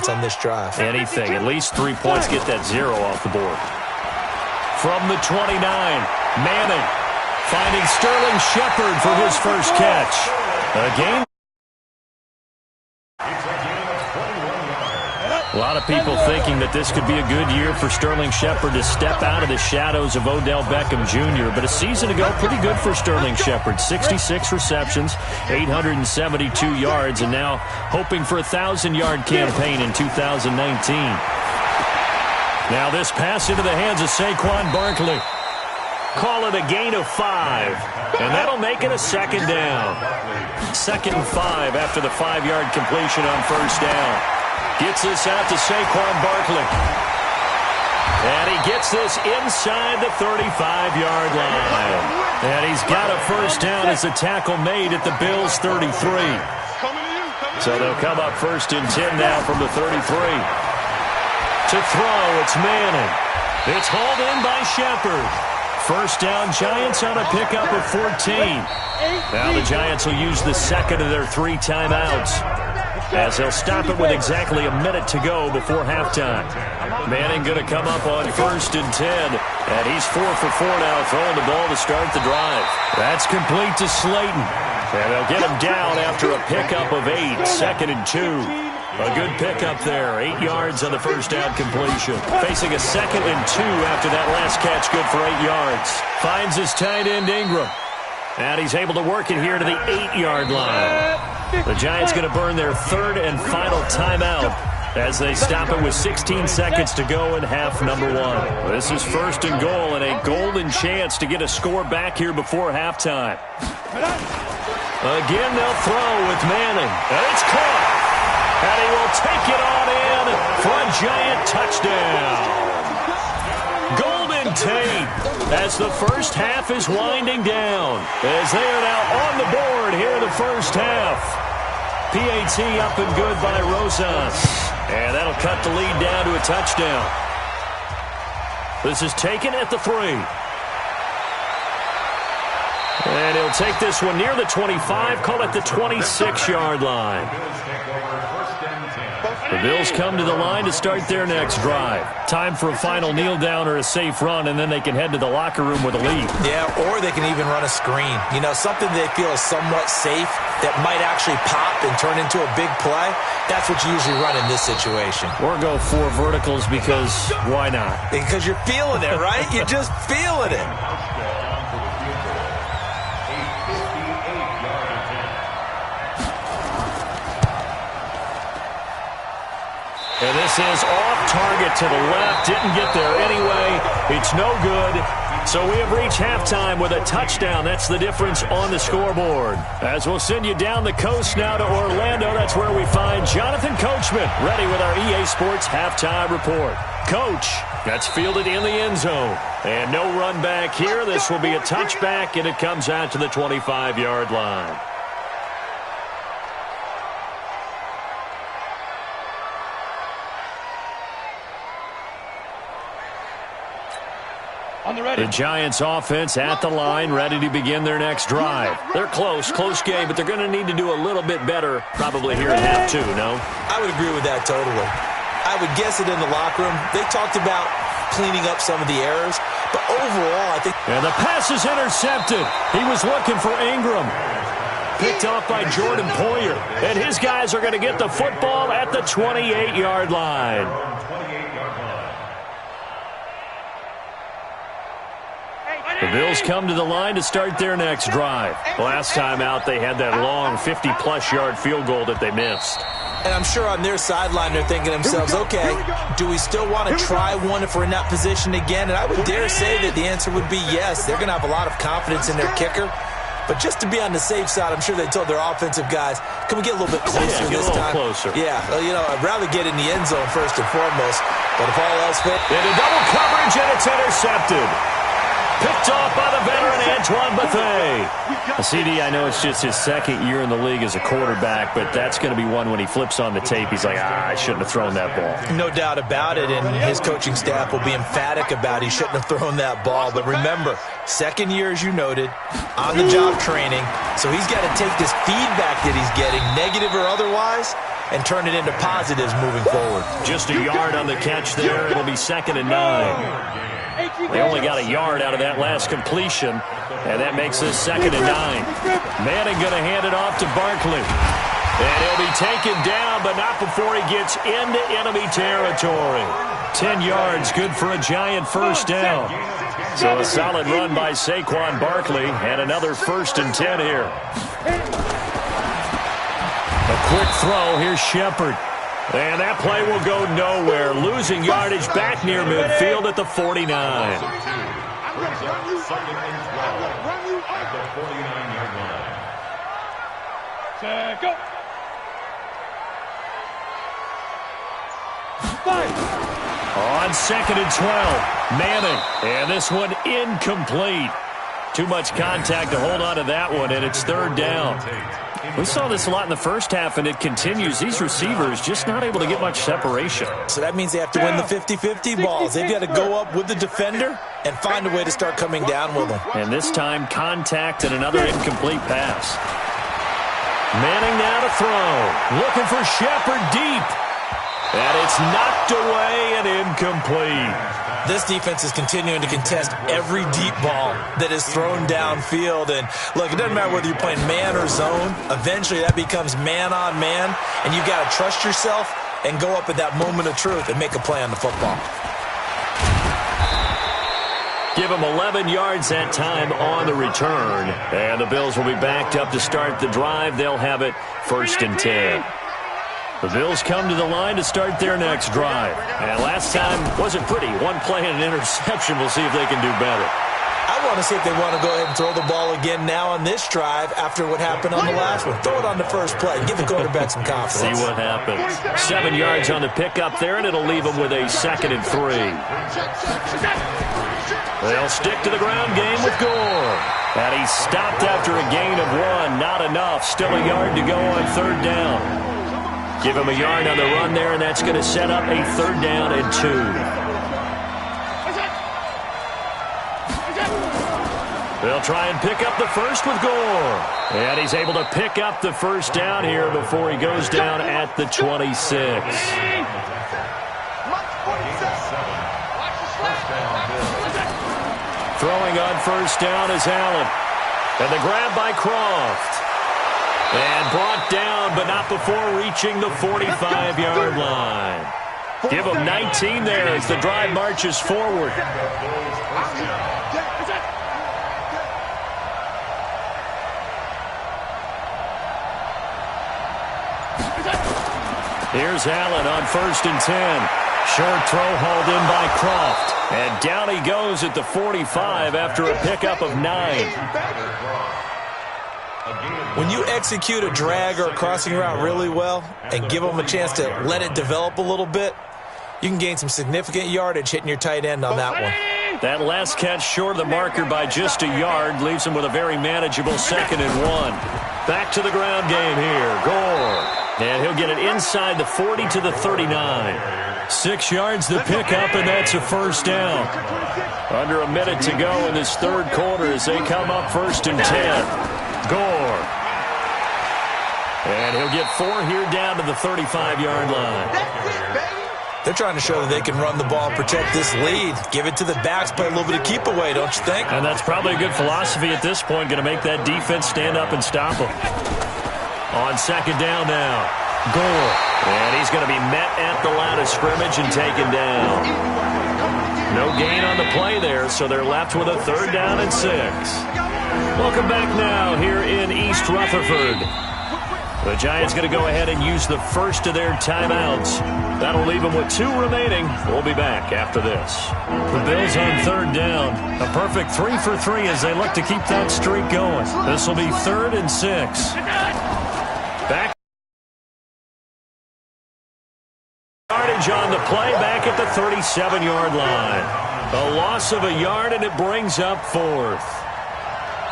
points on this drive. Anything. At least 3 points. Get that 0 off the board. From the 29, Manning finding Sterling Shepard for his first catch. Again. A lot of people thinking that this could be a good year for Sterling Shepard to step out of the shadows of Odell Beckham Jr. But a season ago, pretty good for Sterling Shepard. 66 receptions, 872 yards, and now hoping for a 1,000-yard campaign in 2019. Now this pass into the hands of Saquon Barkley. Call it a gain of 5, and that'll make it a second down. 2nd and 5 after the 5-yard completion on first down. Gets this out to Saquon Barkley. And he gets this inside the 35-yard line. And he's got a first down as the tackle made at the Bills' 33. So they'll come up 1st and 10 now from the 33. To throw, it's Manning. It's hauled in by Shepard. First down, Giants on a pickup of 14. Now the Giants will use the second of their 3 timeouts, as they'll stop it with exactly a minute to go before halftime. Manning going to come up on 1st and 10, and he's 4 for 4 now, throwing the ball to start the drive. That's complete to Slayton, and they'll get him down after a pickup of 8, 2nd and 2. A good pickup there, 8 yards on the first down completion. Facing a 2nd and 2 after that last catch, good for 8 yards. Finds his tight end Ingram, and he's able to work it here to the 8-yard line. The Giants going to burn their 3rd and final timeout as they stop it with 16 seconds to go in half number 1. This is 1st and goal, and a golden chance to get a score back here before halftime. Again, they'll throw with Manning, and it's caught. And he will take it on in for a Giant touchdown. Golden Tate as the first half is winding down, as they are now on the board here in the first half. PAT up and good by Rosas. And that'll cut the lead down to a touchdown. This is taken at the 3. And he'll take this one near the 25, call it the 26-yard line. The Bills come to the line to start their next drive. Time for a final kneel down or a safe run, and then they can head to the locker room with a lead. Yeah, or they can even run a screen. You know, something they feel is somewhat safe that might actually pop and turn into a big play. That's what you usually run in this situation. Or go 4 verticals because why not? Because you're feeling it, right? You're just feeling it. And this is off target to the left. Didn't get there anyway. It's no good. So we have reached halftime with a touchdown. That's the difference on the scoreboard. As we'll send you down the coast now to Orlando, that's where we find Jonathan Coachman, ready with our EA Sports halftime report. Coach, that's fielded in the end zone. And no run back here. This will be a touchback, and it comes out to the 25-yard line. The Giants offense at the line, ready to begin their next drive. They're close game, but they're going to need to do a little bit better probably here in half 2, no? I would agree with that totally. I would guess it in the locker room. They talked about cleaning up some of the errors, but overall, I think... And the pass is intercepted. He was looking for Ingram. Picked off by Jordan Poyer. And his guys are going to get the football at the 28-yard line. The Bills come to the line to start their next drive. Last time out, they had that long 50-plus yard field goal that they missed. And I'm sure on their sideline, they're thinking to themselves, okay, do we still want to try one if we're in that position again? And I would dare say that the answer would be yes. They're going to have a lot of confidence in their kicker. But just to be on the safe side, I'm sure they told their offensive guys, can we get a little bit closer this time? Closer. Yeah, well, you know, I'd rather get in the end zone first and foremost. But if all else fails... Into double coverage, and it's intercepted. Picked off by the veteran Antoine Bethea. CD, I know it's just his 2nd year in the league as a quarterback, but that's going to be one when he flips on the tape. He's like, I shouldn't have thrown that ball. No doubt about it, and his coaching staff will be emphatic about he shouldn't have thrown that ball. But remember, 2nd year, as you noted, on-the-job training, so he's got to take this feedback that he's getting, negative or otherwise, and turn it into positives moving forward. Just a yard on the catch there. It'll be 2nd and 9. They only got a yard out of that last completion, and that makes this 2nd and 9. Manning going to hand it off to Barkley. And he'll be taken down, but not before he gets into enemy territory. 10 yards, good for a Giant first down. So a solid run by Saquon Barkley, and another 1st and 10 here. A quick throw. Here's Shepard. And that play will go nowhere. Losing yardage back near midfield at the 49. Go. On 2nd and 12, Manning. And this one incomplete. Too much contact to hold on to that one, and it's 3rd down. We saw this a lot in the first half, and it continues. These receivers just not able to get much separation. So that means they have to win the 50-50 balls. They've got to go up with the defender and find a way to start coming down with them. And this time, contact and another incomplete pass. Manning now to throw. Looking for Shepard deep. And it's knocked away and incomplete. This defense is continuing to contest every deep ball that is thrown downfield. And, look, it doesn't matter whether you're playing man or zone. Eventually, that becomes man-on-man, and you've got to trust yourself and go up at that moment of truth and make a play on the football. Give them 11 yards that time on the return. And the Bills will be backed up to start the drive. They'll have it 1st and 10. The Bills come to the line to start their next drive. And last time wasn't pretty. One play and an interception. We'll see if they can do better. I want to see if they want to go ahead and throw the ball again now on this drive after what happened on the last one. Throw it on the first play. Give the quarterback some confidence. See what happens. 7 yards on the pickup there, and it'll leave them with a 2nd and 3. They'll stick to the ground game with Gore. And he's stopped after a gain of 1. Not enough. Still a yard to go on 3rd down. Give him a yard on the run there, and that's going to set up a 3rd down and 2. They'll try and pick up the first with Gore. And he's able to pick up the first down here before he goes down at the 26. Throwing on first down is Allen. And the grab by Croft. And brought down, but not before reaching the 45-yard line. Give them 19 there as the drive marches forward. Here's Allen on 1st and 10. Short throw hauled in by Croft. And down he goes at the 45 after a pickup of 9. When you execute a drag or a crossing route really well and give them a chance to let it develop a little bit, you can gain some significant yardage hitting your tight end on that one. That last catch short of the marker by just a yard leaves him with a very manageable 2nd and 1. Back to the ground game here. Gore. And he'll get it inside the 40 to the 39. 6 yards the pickup, and that's a 1st down. Under a minute to go in this 3rd quarter as they come up 1st and 10. Gore. And he'll get 4 here down to the 35-yard line. They're trying to show that they can run the ball and protect this lead. Give it to the backs, play a little bit of keep away, don't you think? And that's probably a good philosophy at this point, going to make that defense stand up and stop them. On 2nd down now, Gore. And he's going to be met at the line of scrimmage and taken down. No gain on the play there, so they're left with a 3rd down and 6. Welcome back now here in East Rutherford. The Giants going to go ahead and use the first of their timeouts. That'll leave them with 2 remaining. We'll be back after this. The Bills on 3rd down. A perfect 3 for 3 as they look to keep that streak going. This will be 3rd and 6. Back. Yardage on the play back at the 37-yard line. A loss of a yard, and it brings up 4th.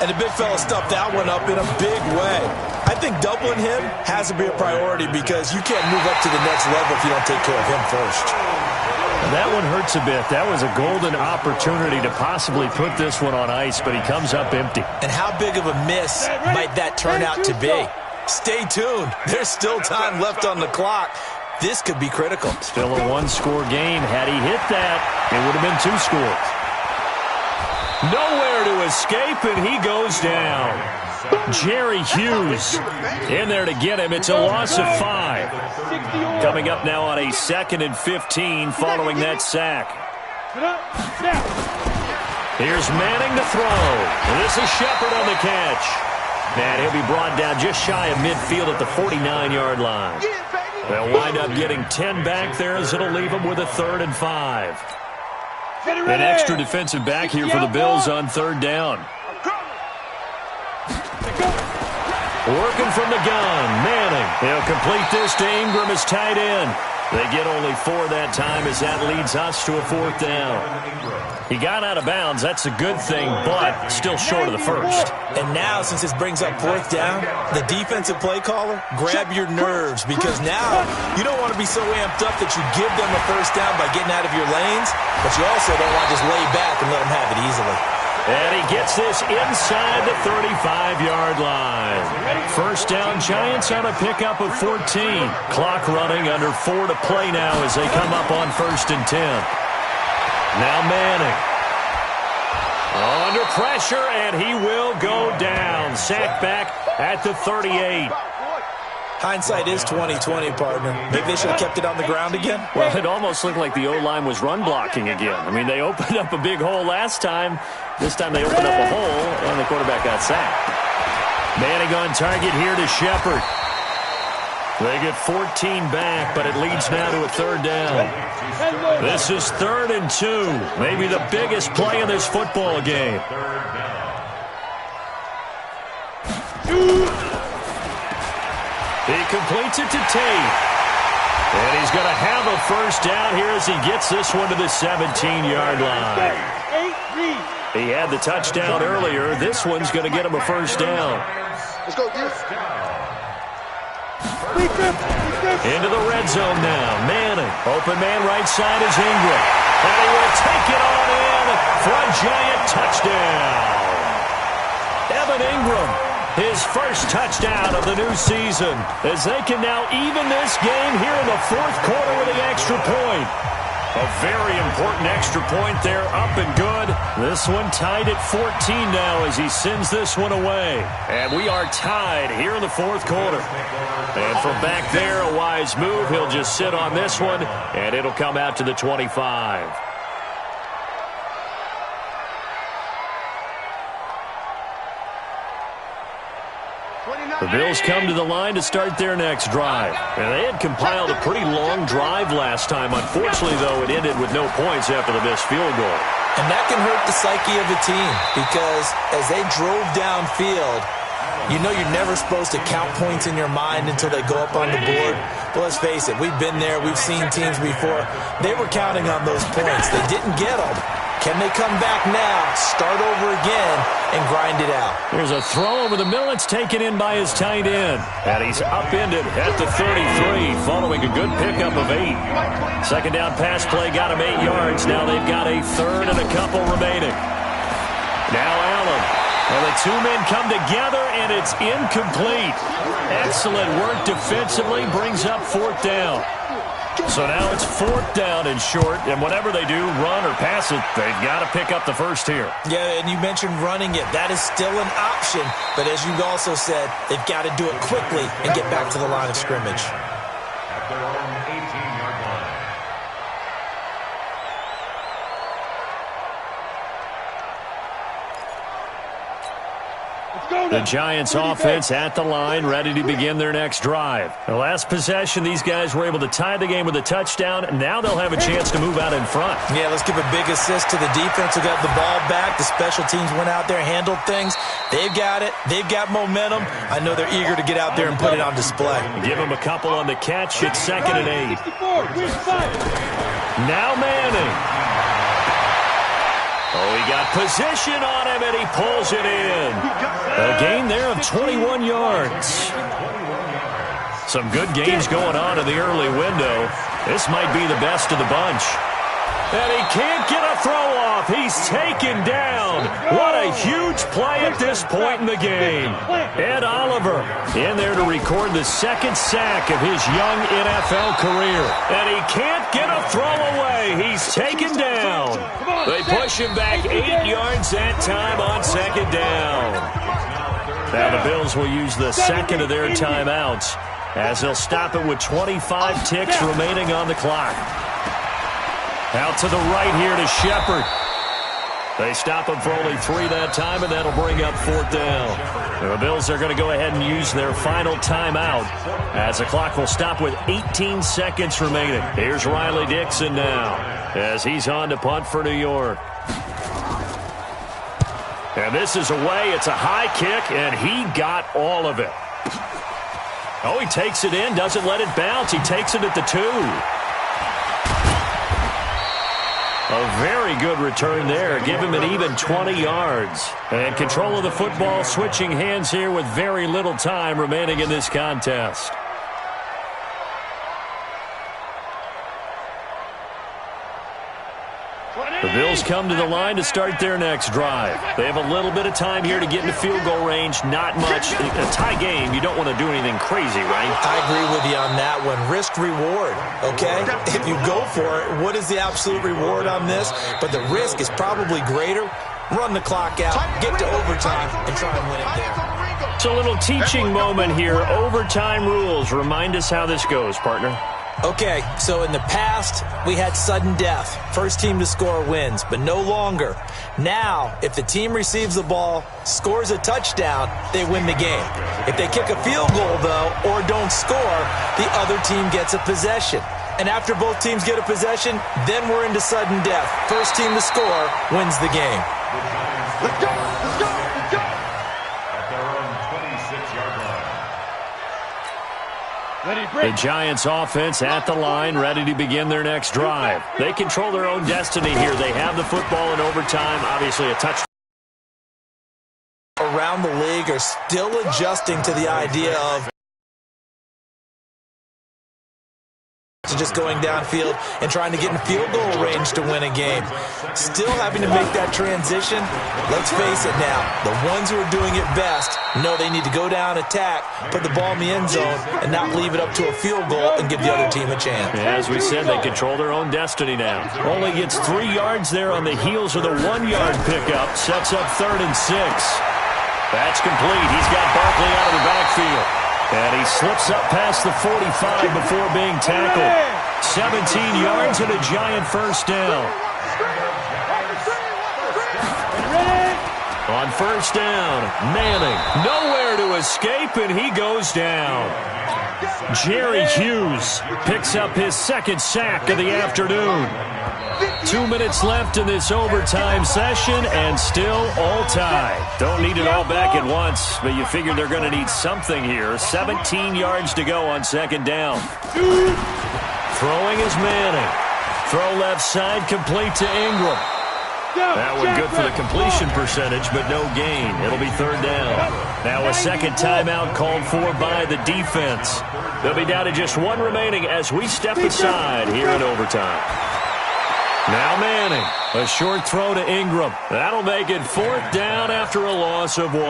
And the big fella stuffed that one up in a big way. I think doubling him has to be a priority because you can't move up to the next level if you don't take care of him first. That one hurts a bit. That was a golden opportunity to possibly put this one on ice, but he comes up empty. And how big of a miss might that turn out to be? Stay tuned. There's still time left on the clock. This could be critical. Still a one-score game. Had he hit that, it would have been 2 scores. Nowhere to escape, and he goes down. Jerry Hughes in there to get him. It's a loss of 5. Coming up now on a 2nd and 15 following that sack. Here's Manning to throw. This is Shepard on the catch. And he'll be brought down just shy of midfield at the 49-yard line. They'll wind up getting 10 back there as it'll leave them with a 3rd and 5. An extra defensive back here for the Bills on 3rd down. Working from the gun, Manning. He'll complete this to Ingram as tight end. They get only 4 that time as that leads us to a 4th down. He got out of bounds. That's a good thing, but still short of the first. And now, since this brings up 4th down, the defensive play caller, grab your nerves, because now you don't want to be so amped up that you give them a 1st down by getting out of your lanes, but you also don't want to just lay back and let them have it easily. And he gets this inside the 35-yard line. 1st down, Giants on a pickup of 14. Clock running, under 4 to play now as they come up on 1st and 10. Now Manning. Under pressure, and he will go down. Sacked back at the 38. Hindsight is 20/20, partner. Maybe they should have kept it on the ground again. Well, it almost looked like the O-line was run blocking again. I mean, they opened up a big hole last time. This time they opened up a hole, and the quarterback got sacked. Manning on target here to Shepard. They get 14 back, but it leads now to a 3rd down. This is 3rd and 2. Maybe the biggest play in this football game. He completes it to Tate. And he's going to have a 1st down here as he gets this one to the 17-yard line. He had the touchdown earlier. This one's going to get him a 1st down. Let's go, Into the red zone now. Manning. Open man right side is Ingram. And he will take it on in for a giant touchdown. Evan Ingram, his first touchdown of the new season, as they can now even this game here in the 4th quarter with the extra point. A very important extra point there, up and good. This one tied at 14 now as he sends this one away. And we are tied here in the 4th quarter. And from back there, a wise move. He'll just sit on this one, and it'll come out to the 25. The Bills come to the line to start their next drive. And they had compiled a pretty long drive last time. Unfortunately, though, it ended with no points after the missed field goal. And that can hurt the psyche of a team, because as they drove downfield, you know you're never supposed to count points in your mind until they go up on the board. But let's face it, we've been there. We've seen teams before. They were counting on those points. They didn't get them. Can they come back now, start over again, and grind it out? Here's a throw over the middle. It's taken in by his tight end. And he's upended at the 33 following a good pickup of 8. 2nd down pass play got him 8 yards. Now they've got a 3rd and a couple remaining. Now Allen. And the 2 men come together, and it's incomplete. Excellent work defensively, brings up 4th down. So now it's 4th down and short, and whatever they do, run or pass it, they've got to pick up the first here. Yeah, and you mentioned running it. That is still an option, but as you also said, they've got to do it quickly and get back to the line of scrimmage. At their own 18-yard line. The Giants offense at the line, ready to begin their next drive. The last possession, these guys were able to tie the game with a touchdown. Now they'll have a chance to move out in front. Yeah, let's give a big assist to the defense who got the ball back. The special teams went out there, handled things. They've got it. They've got momentum. I know they're eager to get out there and put it on display. Give them a couple on the catch. It's 2nd and 8. Now Manning. Oh, he got position on him, and he pulls it in. A gain there of 21 yards. Some good games going on in the early window. This might be the best of the bunch. And he can't get a throw off. He's taken down. What a huge play at this point in the game. Ed Oliver in there to record the second sack of his young NFL career. And he can't get a throw away. He's taken down. They push him back 8 yards that time on second down. Now the Bills will use the second of their timeouts as they'll stop it with 25 ticks remaining on the clock. Out to the right here to Shepard. They stop him for only 3 that time, and that'll bring up 4th down. The Bills are going to go ahead and use their final timeout as the clock will stop with 18 seconds remaining. Here's Riley Dixon now as he's on to punt for New York. And this is away. It's a high kick, and he got all of it. Oh, he takes it in, doesn't let it bounce. He takes it at the 2. A very good return there. Give him an even 20 yards. And control of the football switching hands here with very little time remaining in this contest. The Bills come to the line to start their next drive. They have a little bit of time here to get into field goal range. Not much. A tie game, you don't want to do anything crazy, right? I agree with you on that one. Risk-reward, okay? If you go for it, what is the absolute reward on this? But the risk is probably greater. Run the clock out, get to overtime, and try and win it there. It's a little teaching moment here. Overtime rules. Remind us how this goes, partner. Okay, so in the past, we had sudden death. First team to score wins, but no longer. Now, if the team receives the ball, scores a touchdown, they win the game. If they kick a field goal, though, or don't score, the other team gets a possession. And after both teams get a possession, then we're into sudden death. First team to score wins the game. Let's go! Let's go! Let's go! At their own 26-yard line. The Giants offense at the line, ready to begin their next drive. They control their own destiny here. They have the football in overtime. Obviously a touchdown. Around the league are still adjusting to the idea of just going downfield and trying to get in field goal range to win a game. Still having to make that transition. Let's face it now, the ones who are doing it best know they need to go down, attack, put the ball in the end zone, and not leave it up to a field goal and give the other team a chance. As we said, they control their own destiny now. Only gets 3 yards there on the heels of the 1-yard pickup. Sets up 3rd and 6. That's complete. He's got Barkley out of the backfield. And he slips up past the 45 before being tackled. 17 yards and a Giant first down. On first down, Manning nowhere to escape, and he goes down. Jerry Hughes picks up his second sack of the afternoon. 2 minutes left in this overtime session, and still all tied. Don't need it all back at once, but you figure they're going to need something here. 17 yards to go on second down. Throwing is Manning. Throw left side, complete to Ingram. That one good for the completion percentage, but no gain. It'll be 3rd down. Now a second timeout called for by the defense. They'll be down to just 1 remaining as we step aside here in overtime. Now Manning, a short throw to Ingram. That'll make it 4th down after a loss of 1.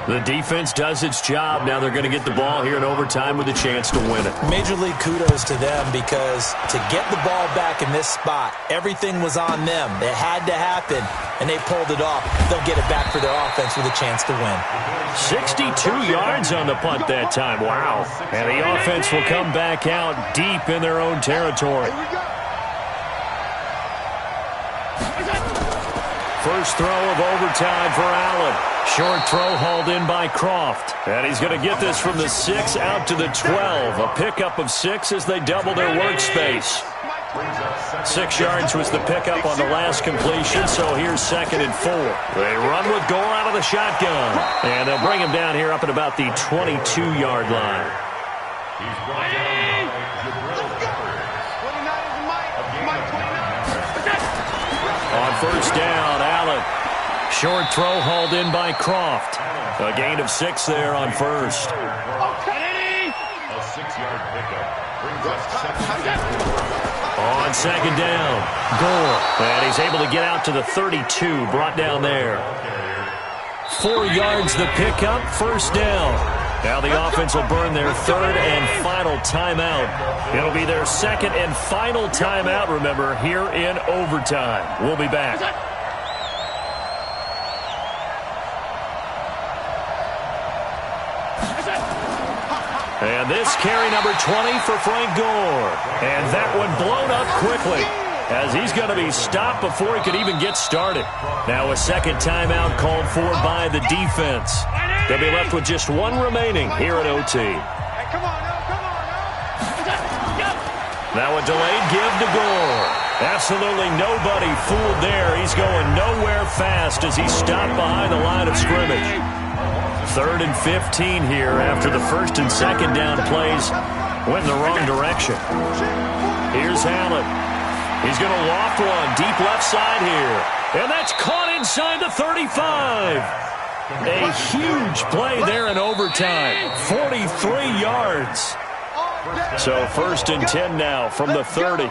The defense does its job. Now they're going to get the ball here in overtime with a chance to win it. Major league kudos to them because to get the ball back in this spot, everything was on them. It had to happen, and they pulled it off. They'll get it back for their offense with a chance to win. 62 yards on the punt that time. Wow. And the offense will come back out deep in their own territory. First throw of overtime for Allen. Short throw hauled in by Croft. And he's going to get this from the 6 out to the 12. A pickup of 6 as they double their workspace. 6 yards was the pickup on the last completion, so here's 2nd and 4. They run with Gore out of the shotgun. And they'll bring him down here up at about the 22-yard line. On first down, Allen. Short throw hauled in by Croft. A gain of 6 there on first. A 6-yard pickup brings us 2nd. On on second down. Gore. And he's able to get out to the 32, brought down there. 4 yards the pickup, first down. Now the offense will burn their third and final timeout. It'll be their second and final timeout, remember, here in overtime. We'll be back. And this carry number 20 for Frank Gore. And that one blown up quickly, as he's going to be stopped before he could even get started. Now a second timeout called for by the defense. They'll be left with just one remaining here at OT. Now a delayed give to Gore. Absolutely nobody fooled there. He's going nowhere fast as he's stopped behind the line of scrimmage. 3rd and 15 here after the first and second down plays went in the wrong direction. Here's Hallett. He's going to loft one deep left side here. And that's caught inside the 35. A huge play there in overtime. 43 yards. So 1st and 10 now from the 30.